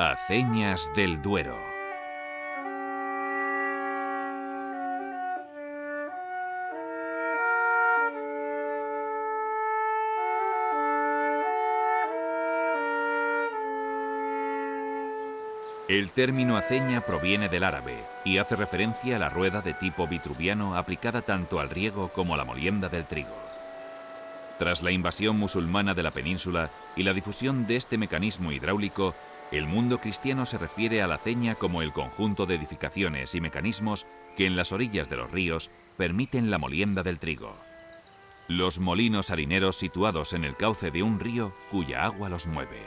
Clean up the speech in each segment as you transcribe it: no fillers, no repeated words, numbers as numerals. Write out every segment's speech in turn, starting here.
Aceñas del Duero. El término aceña proviene del árabe y hace referencia a la rueda de tipo vitruviano aplicada tanto al riego como a la molienda del trigo. Tras la invasión musulmana de la península y la difusión de este mecanismo hidráulico, el mundo cristiano se refiere a la aceña como el conjunto de edificaciones y mecanismos que en las orillas de los ríos permiten la molienda del trigo. Los molinos harineros situados en el cauce de un río cuya agua los mueve.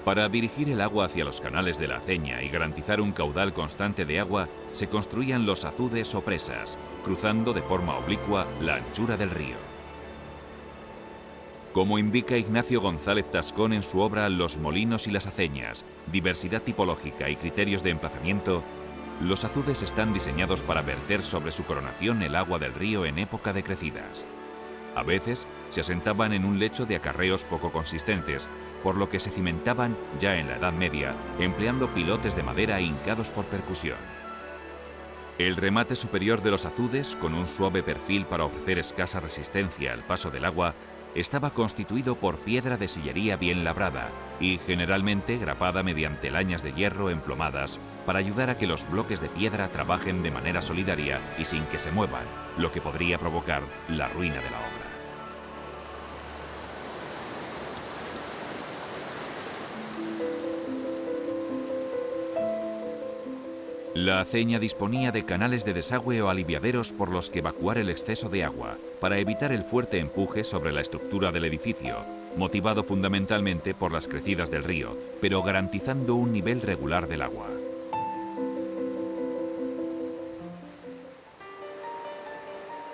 Para dirigir el agua hacia los canales de la aceña y garantizar un caudal constante de agua, se construían los azudes o presas, cruzando de forma oblicua la anchura del río. Como indica Ignacio González Tascón en su obra Los molinos y las aceñas, diversidad tipológica y criterios de emplazamiento, los azudes están diseñados para verter sobre su coronación el agua del río en época de crecidas. A veces se asentaban en un lecho de acarreos poco consistentes, por lo que se cimentaban ya en la Edad Media, empleando pilotes de madera hincados por percusión. El remate superior de los azudes, con un suave perfil para ofrecer escasa resistencia al paso del agua, estaba constituido por piedra de sillería bien labrada y generalmente grapada mediante lañas de hierro emplomadas para ayudar a que los bloques de piedra trabajen de manera solidaria y sin que se muevan, lo que podría provocar la ruina de la obra. La aceña disponía de canales de desagüe o aliviaderos por los que evacuar el exceso de agua, para evitar el fuerte empuje sobre la estructura del edificio, motivado fundamentalmente por las crecidas del río, pero garantizando un nivel regular del agua.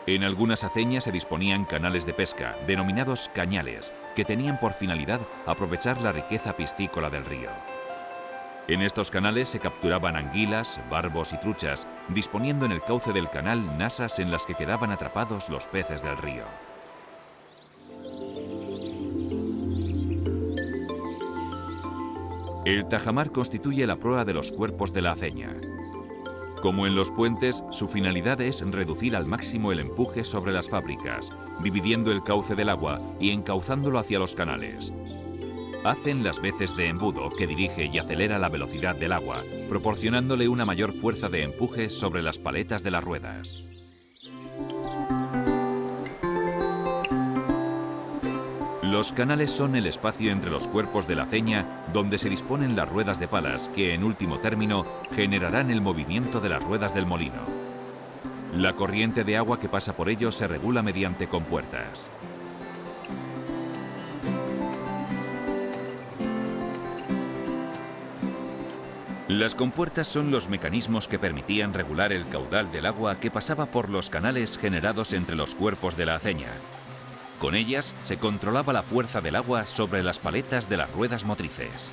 En algunas aceñas se disponían canales de pesca, denominados cañales, que tenían por finalidad aprovechar la riqueza piscícola del río. En estos canales se capturaban anguilas, barbos y truchas, disponiendo en el cauce del canal nasas en las que quedaban atrapados los peces del río. El tajamar constituye la proa de los cuerpos de la aceña. Como en los puentes, su finalidad es reducir al máximo el empuje sobre las fábricas, dividiendo el cauce del agua y encauzándolo hacia los canales. Hacen las veces de embudo que dirige y acelera la velocidad del agua, proporcionándole una mayor fuerza de empuje sobre las paletas de las ruedas. Los canales son el espacio entre los cuerpos de la aceña donde se disponen las ruedas de palas que, en último término, generarán el movimiento de las ruedas del molino. La corriente de agua que pasa por ellos se regula mediante compuertas. Las compuertas son los mecanismos que permitían regular el caudal del agua que pasaba por los canales generados entre los cuerpos de la aceña. Con ellas se controlaba la fuerza del agua sobre las paletas de las ruedas motrices.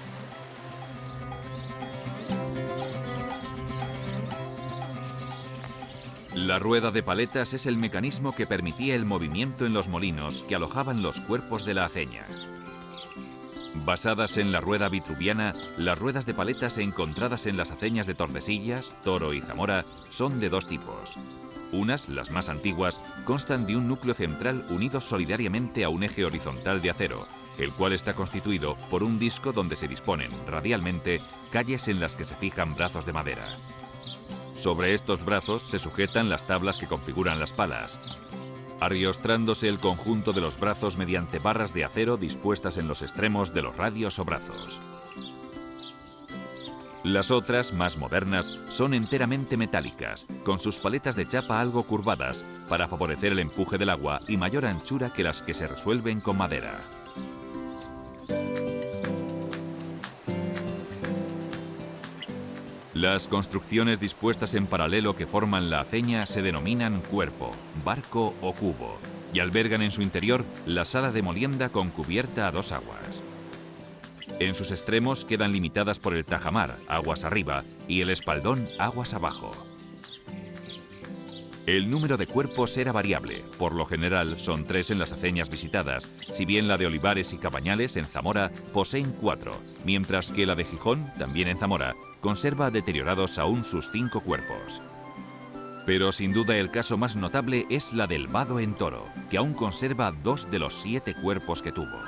La rueda de paletas es el mecanismo que permitía el movimiento en los molinos que alojaban los cuerpos de la aceña. Basadas en la rueda vitruviana, las ruedas de paletas encontradas en las aceñas de Tordesillas, Toro y Zamora son de dos tipos. Unas, las más antiguas, constan de un núcleo central unido solidariamente a un eje horizontal de acero, el cual está constituido por un disco donde se disponen, radialmente, calles en las que se fijan brazos de madera. Sobre estos brazos se sujetan las tablas que configuran las palas, arriostrándose el conjunto de los brazos mediante barras de acero dispuestas en los extremos de los radios o brazos. Las otras, más modernas, son enteramente metálicas, con sus paletas de chapa algo curvadas, para favorecer el empuje del agua y mayor anchura que las que se resuelven con madera. Las construcciones dispuestas en paralelo que forman la aceña se denominan cuerpo, barco o cubo y albergan en su interior la sala de molienda con cubierta a dos aguas. En sus extremos quedan limitadas por el tajamar, aguas arriba, y el espaldón, aguas abajo. El número de cuerpos era variable, por lo general son 3 en las aceñas visitadas, si bien la de Olivares y Cabañales en Zamora poseen 4, mientras que la de Gijón, también en Zamora, conserva deteriorados aún sus 5 cuerpos. Pero sin duda el caso más notable es la del Vado en Toro, que aún conserva 2 de los 7 cuerpos que tuvo.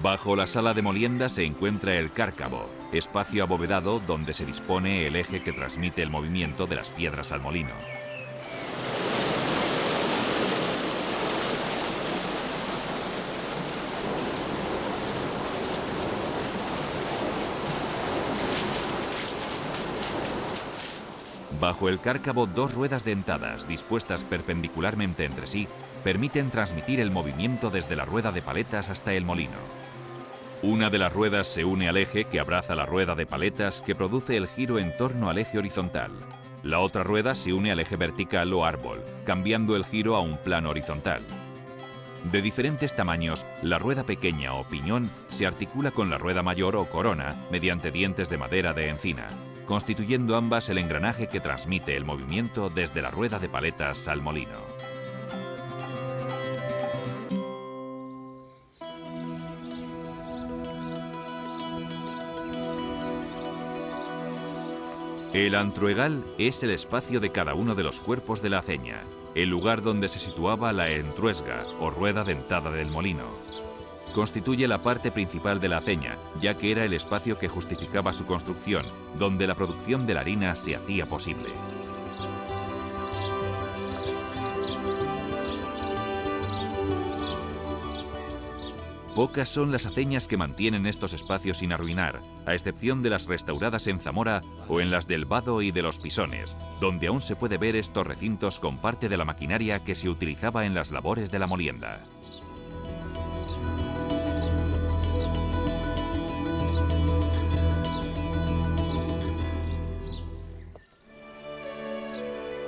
Bajo la sala de molienda se encuentra el cárcavo, espacio abovedado donde se dispone el eje que transmite el movimiento de las piedras al molino. Bajo el cárcavo, 2 ruedas dentadas, dispuestas perpendicularmente entre sí, permiten transmitir el movimiento desde la rueda de paletas hasta el molino. Una de las ruedas se une al eje que abraza la rueda de paletas que produce el giro en torno al eje horizontal. La otra rueda se une al eje vertical o árbol, cambiando el giro a un plano horizontal. De diferentes tamaños, la rueda pequeña o piñón se articula con la rueda mayor o corona mediante dientes de madera de encina, constituyendo ambas el engranaje que transmite el movimiento desde la rueda de paletas al molino. El antruegal es el espacio de cada uno de los cuerpos de la aceña, el lugar donde se situaba la entruesga o rueda dentada del molino. Constituye la parte principal de la aceña, ya que era el espacio que justificaba su construcción, donde la producción de la harina se hacía posible. Pocas son las aceñas que mantienen estos espacios sin arruinar, a excepción de las restauradas en Zamora o en las del Vado y de los Pisones, donde aún se puede ver estos recintos con parte de la maquinaria que se utilizaba en las labores de la molienda.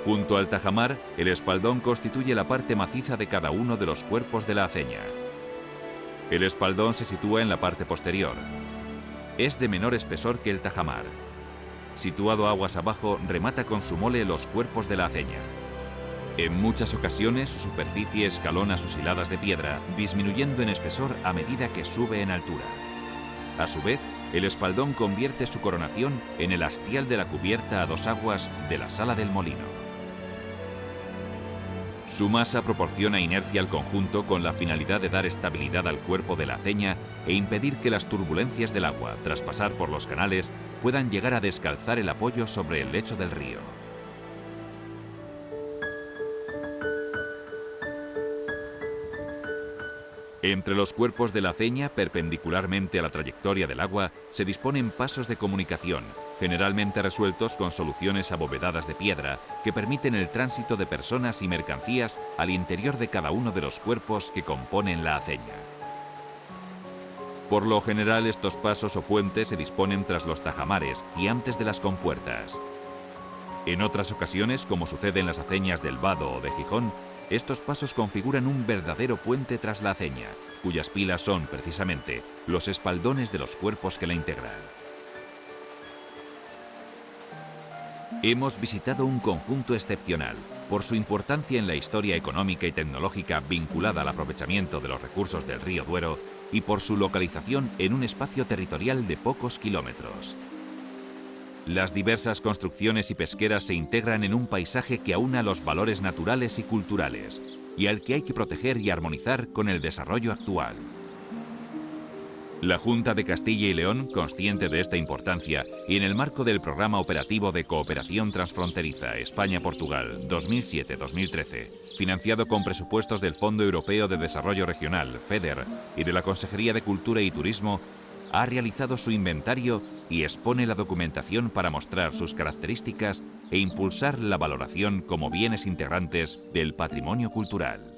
Junto al tajamar, el espaldón constituye la parte maciza de cada uno de los cuerpos de la aceña. El espaldón se sitúa en la parte posterior. Es de menor espesor que el tajamar. Situado aguas abajo, remata con su mole los cuerpos de la aceña. En muchas ocasiones su superficie escalona sus hiladas de piedra, disminuyendo en espesor a medida que sube en altura. A su vez, el espaldón convierte su coronación en el hastial de la cubierta a 2 aguas de la sala del molino. Su masa proporciona inercia al conjunto con la finalidad de dar estabilidad al cuerpo de la aceña e impedir que las turbulencias del agua, tras pasar por los canales, puedan llegar a descalzar el apoyo sobre el lecho del río. Entre los cuerpos de la aceña, perpendicularmente a la trayectoria del agua, se disponen pasos de comunicación, generalmente resueltos con soluciones abovedadas de piedra, que permiten el tránsito de personas y mercancías al interior de cada uno de los cuerpos que componen la aceña. Por lo general, estos pasos o puentes se disponen tras los tajamares y antes de las compuertas. En otras ocasiones, como sucede en las aceñas del Vado o de Gijón, estos pasos configuran un verdadero puente tras la aceña, cuyas pilas son, precisamente, los espaldones de los cuerpos que la integran. Hemos visitado un conjunto excepcional, por su importancia en la historia económica y tecnológica vinculada al aprovechamiento de los recursos del río Duero y por su localización en un espacio territorial de pocos kilómetros. Las diversas construcciones y pesqueras se integran en un paisaje que aúna los valores naturales y culturales, y al que hay que proteger y armonizar con el desarrollo actual. La Junta de Castilla y León, consciente de esta importancia, y en el marco del Programa Operativo de Cooperación Transfronteriza España-Portugal 2007-2013, financiado con presupuestos del Fondo Europeo de Desarrollo Regional, FEDER, y de la Consejería de Cultura y Turismo, ha realizado su inventario y expone la documentación para mostrar sus características e impulsar la valoración como bienes integrantes del patrimonio cultural.